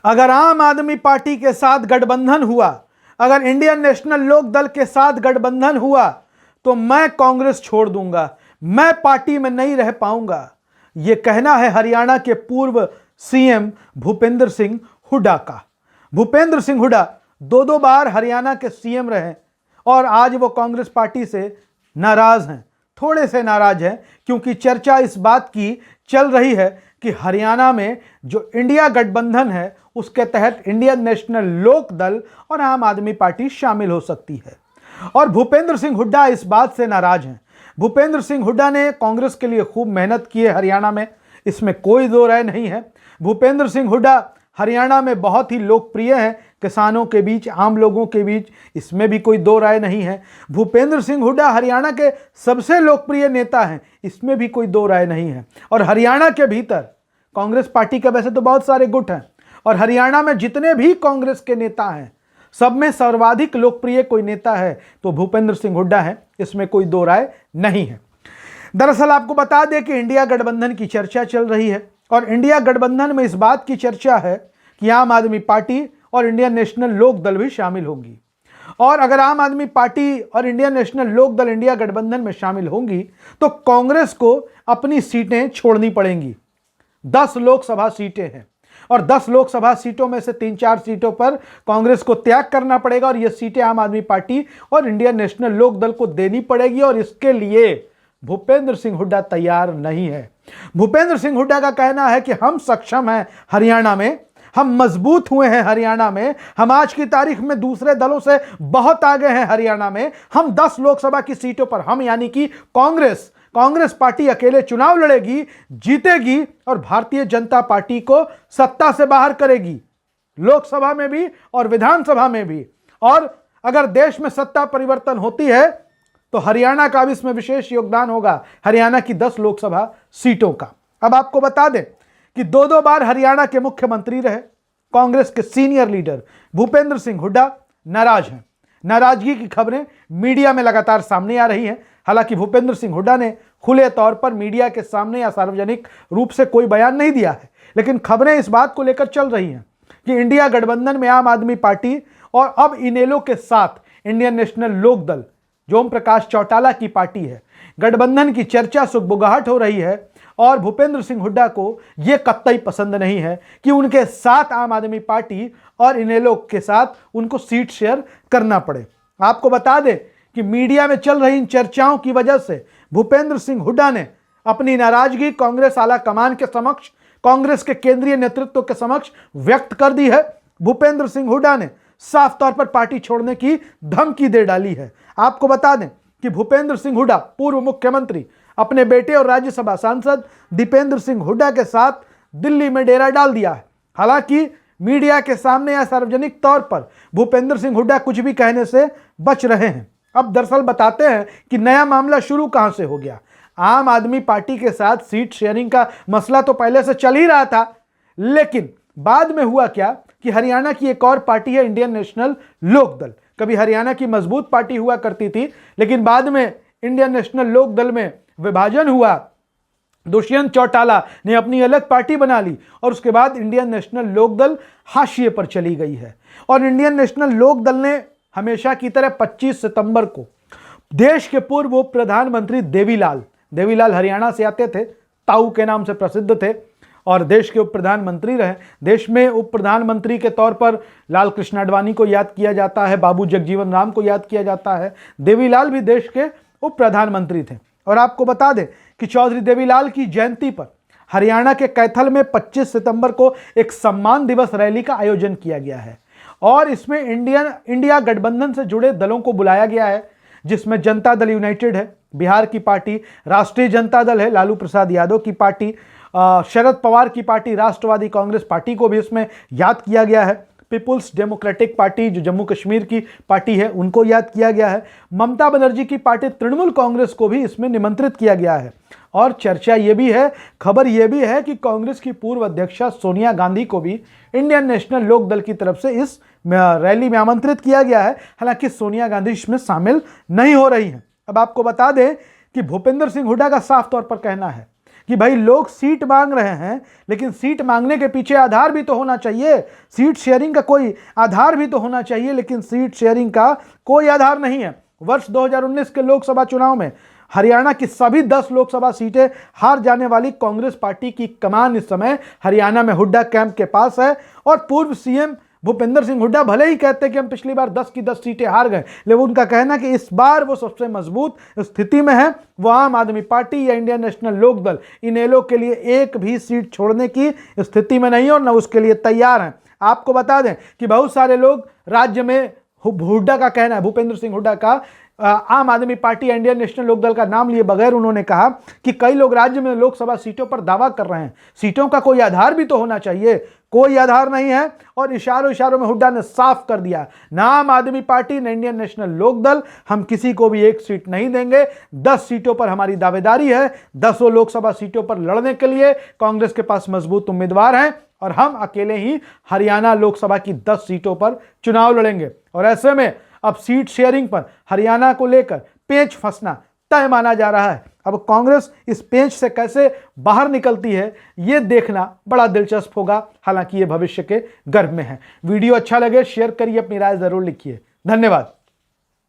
अगर आम आदमी पार्टी के साथ गठबंधन हुआ, अगर इंडियन नेशनल लोक दल के साथ गठबंधन हुआ तो मैं कांग्रेस छोड़ दूंगा, मैं पार्टी में नहीं रह पाऊंगा। यह कहना है हरियाणा के पूर्व सीएम भूपेंद्र सिंह हुड्डा का। भूपेंद्र सिंह हुड्डा दो बार हरियाणा के सीएम रहे और आज वो कांग्रेस पार्टी से नाराज हैं, थोड़े से नाराज हैं, क्योंकि चर्चा इस बात की चल रही है कि हरियाणा में जो इंडिया गठबंधन है उसके तहत इंडियन नेशनल लोक दल और आम आदमी पार्टी शामिल हो सकती है। और भूपेंद्र सिंह हुड्डा इस बात से नाराज हैं। भूपेंद्र सिंह हुड्डा ने कांग्रेस के लिए खूब मेहनत की है हरियाणा में, इसमें कोई दो राय नहीं है। भूपेंद्र सिंह हुड्डा हरियाणा में बहुत ही लोकप्रिय हैं किसानों के बीच, आम लोगों के बीच, इसमें भी कोई दो राय नहीं है। भूपेंद्र सिंह हुड्डा हरियाणा के सबसे लोकप्रिय नेता हैं, इसमें भी कोई दो राय नहीं है। और हरियाणा के भीतर कांग्रेस पार्टी के वैसे तो बहुत सारे गुट हैं और हरियाणा में जितने भी कांग्रेस के नेता हैं सब में सर्वाधिक लोकप्रिय कोई नेता है तो भूपेंद्र सिंह हुड्डा है, इसमें कोई दो राय नहीं है। दरअसल आपको बता दें कि इंडिया गठबंधन की चर्चा चल रही है और इंडिया गठबंधन में इस बात की चर्चा है कि आम आदमी पार्टी और इंडियन नेशनल लोक दल भी शामिल होंगी। और अगर आम आदमी पार्टी और इंडियन नेशनल लोक दल इंडिया गठबंधन में शामिल होंगी तो कांग्रेस को अपनी सीटें छोड़नी पड़ेंगी। 10 लोकसभा सीटें हैं और 10 लोकसभा सीटों में से 3-4 सीटों पर कांग्रेस को त्याग करना पड़ेगा और ये सीटें आम आदमी पार्टी और इंडियन नेशनल लोक दल को देनी पड़ेगी और इसके लिए भूपेंद्र सिंह हुड्डा तैयार नहीं है। भूपेंद्र सिंह हुड्डा का कहना है कि हम सक्षम हैं हरियाणा में, हम मजबूत हुए हैं हरियाणा में, हम आज की तारीख में दूसरे दलों से बहुत आगे हैं हरियाणा में। हम 10 लोकसभा की सीटों पर, हम यानी कि कांग्रेस पार्टी अकेले चुनाव लड़ेगी, जीतेगी और भारतीय जनता पार्टी को सत्ता से बाहर करेगी, लोकसभा में भी और विधानसभा में भी। और अगर देश में सत्ता परिवर्तन होती है तो हरियाणा का भी इसमें विशेष योगदान होगा, हरियाणा की 10 लोकसभा सीटों का। अब आपको बता दें कि 2 बार हरियाणा के मुख्यमंत्री रहे कांग्रेस के सीनियर लीडर भूपेंद्र सिंह हुड्डा नाराज हैं। नाराजगी की खबरें मीडिया में लगातार सामने आ रही हैं। हालांकि भूपेंद्र सिंह हुड्डा ने खुले तौर पर मीडिया के सामने या सार्वजनिक रूप से कोई बयान नहीं दिया है, लेकिन खबरें इस बात को लेकर चल रही हैं कि इंडिया गठबंधन में आम आदमी पार्टी और अब इनेलो के साथ इंडियन नेशनल लोक दल जो ओम प्रकाश चौटाला की पार्टी है, गठबंधन की चर्चा सुगबुगाहट हो रही है। और भूपेंद्र सिंह हुड्डा को यह कतई पसंद नहीं है कि उनके साथ आम आदमी पार्टी और इनेलो के साथ उनको सीट शेयर करना पड़े। आपको बता दें कि मीडिया में चल रही इन चर्चाओं की वजह से भूपेंद्र सिंह हुड्डा ने अपनी नाराजगी कांग्रेस आला कमान के समक्ष, कांग्रेस के केंद्रीय नेतृत्व के समक्ष व्यक्त कर दी है। भूपेंद्र सिंह हुड्डा ने साफ तौर पर पार्टी छोड़ने की धमकी दे डाली है। आपको बता दें कि भूपेंद्र सिंह हुड्डा पूर्व मुख्यमंत्री अपने बेटे और राज्यसभा सांसद दीपेंद्र सिंह हुड्डा के साथ दिल्ली में डेरा डाल दिया है। हालांकि मीडिया के सामने या सार्वजनिक तौर पर भूपेंद्र सिंह हुड्डा कुछ भी कहने से बच रहे हैं। अब दरअसल बताते हैं कि नया मामला शुरू कहां से हो गया। आम आदमी पार्टी के साथ सीट शेयरिंग का मसला तो पहले से चल ही रहा था, लेकिन बाद में हुआ क्या कि हरियाणा की एक और पार्टी है इंडियन नेशनल लोक दल। कभी हरियाणा की मजबूत पार्टी हुआ करती थी, लेकिन बाद में इंडियन नेशनल लोक दल में विभाजन हुआ, दुष्यंत चौटाला ने अपनी अलग पार्टी बना ली और उसके बाद इंडियन नेशनल लोक दल हाशिए पर चली गई है। और इंडियन नेशनल लोक दल ने हमेशा की तरह 25 सितंबर को देश के पूर्व उप प्रधानमंत्री देवीलाल हरियाणा से आते थे, ताऊ के नाम से प्रसिद्ध थे और देश के उप प्रधानमंत्री रहे। देश में उप प्रधानमंत्री के तौर पर लाल कृष्ण आडवाणी को याद किया जाता है, बाबू जगजीवन राम को याद किया जाता है। देवीलाल भी देश के उप प्रधानमंत्री थे। और आपको बता दें कि चौधरी देवीलाल की जयंती पर हरियाणा के कैथल में 25 सितंबर को एक सम्मान दिवस रैली का आयोजन किया गया है और इसमें इंडिया गठबंधन से जुड़े दलों को बुलाया गया है, जिसमें जनता दल यूनाइटेड है, बिहार की पार्टी राष्ट्रीय जनता दल है, लालू प्रसाद यादव की पार्टी, शरद पवार की पार्टी राष्ट्रवादी कांग्रेस पार्टी को भी इसमें याद किया गया है, पीपुल्स डेमोक्रेटिक पार्टी जो जम्मू कश्मीर की पार्टी है उनको याद किया गया है, ममता बनर्जी की पार्टी तृणमूल कांग्रेस को भी इसमें निमंत्रित किया गया है। और चर्चा ये भी है, खबर ये भी है कि कांग्रेस की पूर्व अध्यक्षा सोनिया गांधी को भी इंडियन नेशनल लोक दल की तरफ से इस रैली में आमंत्रित किया गया है। हालांकि सोनिया गांधी इसमें शामिल नहीं हो रही हैं। अब आपको बता दें कि भूपेंद्र सिंह हुड्डा का साफ तौर पर कहना है कि भाई लोग सीट मांग रहे हैं, लेकिन सीट मांगने के पीछे आधार भी तो होना चाहिए। सीट शेयरिंग का कोई आधार भी तो होना चाहिए, लेकिन सीट शेयरिंग का कोई आधार नहीं है। वर्ष 2019 के लोकसभा चुनाव में हरियाणा की सभी 10 लोकसभा सीटें हार जाने वाली कांग्रेस पार्टी की कमान इस समय हरियाणा में हुड्डा कैंप के पास है। और पूर्व सीएम भूपेंद्र सिंह हुड्डा भले ही कहते कि हम पिछली बार 10 की 10 सीटें हार गए, लेकिन उनका कहना कि इस बार वो सबसे मजबूत स्थिति में है। वो आम आदमी पार्टी या इंडियन नेशनल लोकदल इनेलो के लिए एक भी सीट छोड़ने की स्थिति में नहीं है और न उसके लिए तैयार हैं। आपको बता दें कि बहुत सारे लोग राज्य में, हुड्डा का कहना है, भूपेंद्र सिंह हुड्डा का, आम आदमी पार्टी या इंडियन नेशनल लोकदल का नाम लिए बगैर उन्होंने कहा कि कई लोग राज्य में लोकसभा सीटों पर दावा कर रहे हैं। सीटों का कोई आधार भी तो होना चाहिए, कोई आधार नहीं है। और इशारों में हुड्डा ने साफ कर दिया, ना आम आदमी पार्टी न इंडियन नेशनल लोकदल हम किसी को भी एक सीट नहीं देंगे। 10 सीटों पर हमारी दावेदारी है। 10 लोकसभा सीटों पर लड़ने के लिए कांग्रेस के पास मजबूत उम्मीदवार हैं और हम अकेले ही हरियाणा लोकसभा की 10 सीटों पर चुनाव लड़ेंगे। और ऐसे में अब सीट शेयरिंग पर हरियाणा को लेकर पेंच फंसना तय माना जा रहा है। अब कांग्रेस इस पेंच से कैसे बाहर निकलती है, यह देखना बड़ा दिलचस्प होगा। हालांकि यह भविष्य के गर्भ में है। वीडियो अच्छा लगे शेयर करिए, अपनी राय जरूर लिखिए। धन्यवाद।